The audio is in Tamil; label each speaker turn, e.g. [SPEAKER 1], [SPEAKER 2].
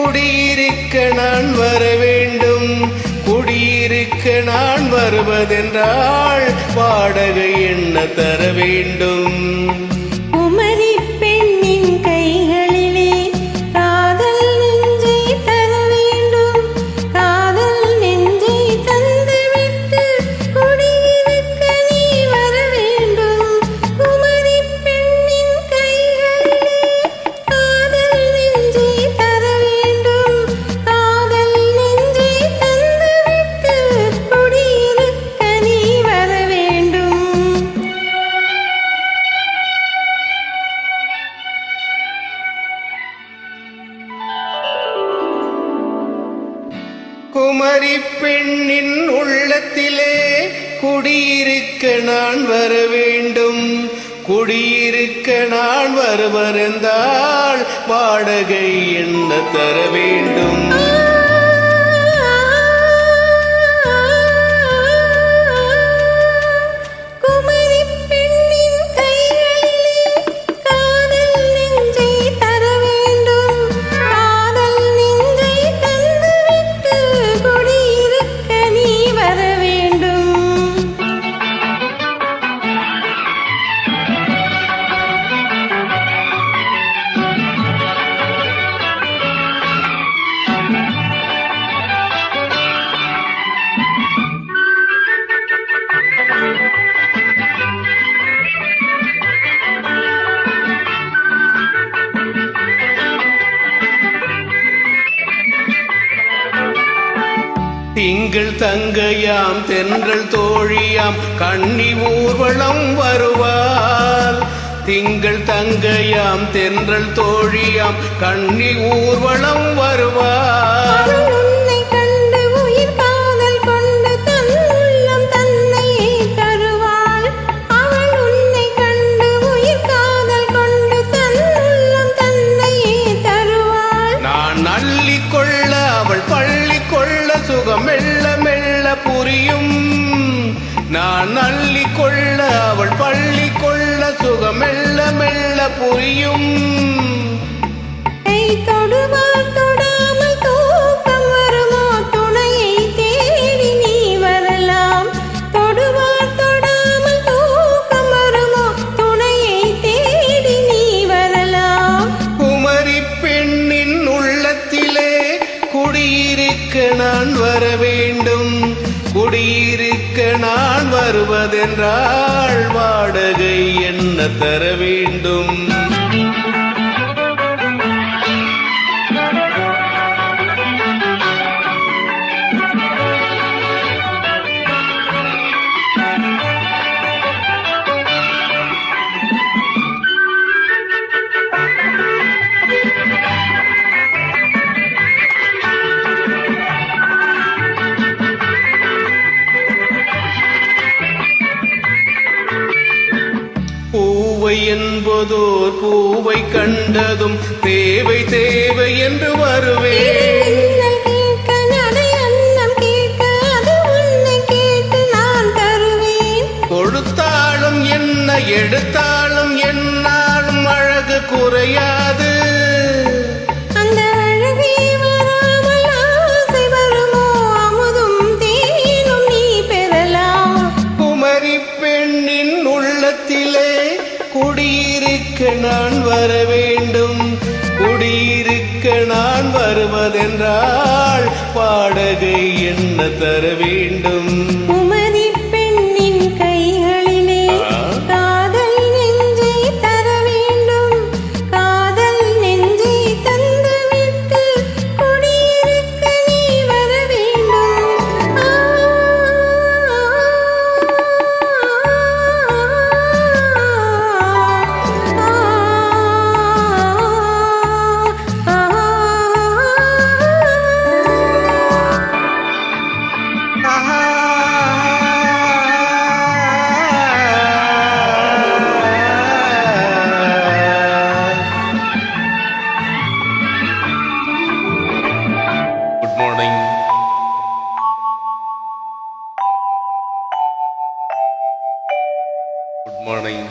[SPEAKER 1] குடியிருக்க நான் வர வேண்டும். குடியிருக்க நான் வருவதென்றால் வாடகை என்ன தர வேண்டும்? குமரி பெண்ணின் உள்ளத்திலே குடியிருக்க நான் வர வேண்டும். குடியிருக்க நான் வருவதென்றால் வாடகை என்ன தர வேண்டும்? திங்கள் தங்கையாம் தென்றல் தோழியாம் கன்னி ஊர்வலம் வருவாள். திங்கள் தங்கையாம் தென்றல் தோழியாம் கன்னி ஊர்வலம் வருவாள். மெல்ல மெல்ல புரியும். நான் அள்ளி கொள்ள அவள் பள்ளி கொள்ள சுகம் மெல்ல மெல்ல புரியும்.
[SPEAKER 2] தொடாமல் தூக்கம் வருமோ துணையை தேடி நீ வரலாம். தொடுவார் தொடாமல் தூக்கம் வருமோ துணையை தேடி நீ வரலாம்.
[SPEAKER 1] குமரி பெண்ணின் உள்ளத்திலே குடியிருக்க நான் வர வேண்டும். குடியிருக்க நான் வருவதென்றால் வாடகை என்ன தர வேண்டும்? என்பதோர் பூவை கண்டதும் தேவை தேவை என்று வருவேன். கொடுத்தாலும் என்ன எடுத்தாலும் என்னாலும் அழகு குறையாது. குமரி பெண்ணின் உள்ளத்திலே குடியிருக்க நான் வர வேண்டும். குடியிருக்க நான் வருவதென்றால் வாடகை என்ன தர வேண்டும்?
[SPEAKER 2] குமரி பெண்ணின் கைகளிலே காதல் நெஞ்சை தர வேண்டும். காதல் நெஞ்சை தந்துவிட்டு குடியிருக்க நீ வர வேண்டும்.
[SPEAKER 1] Good morning. Good morning.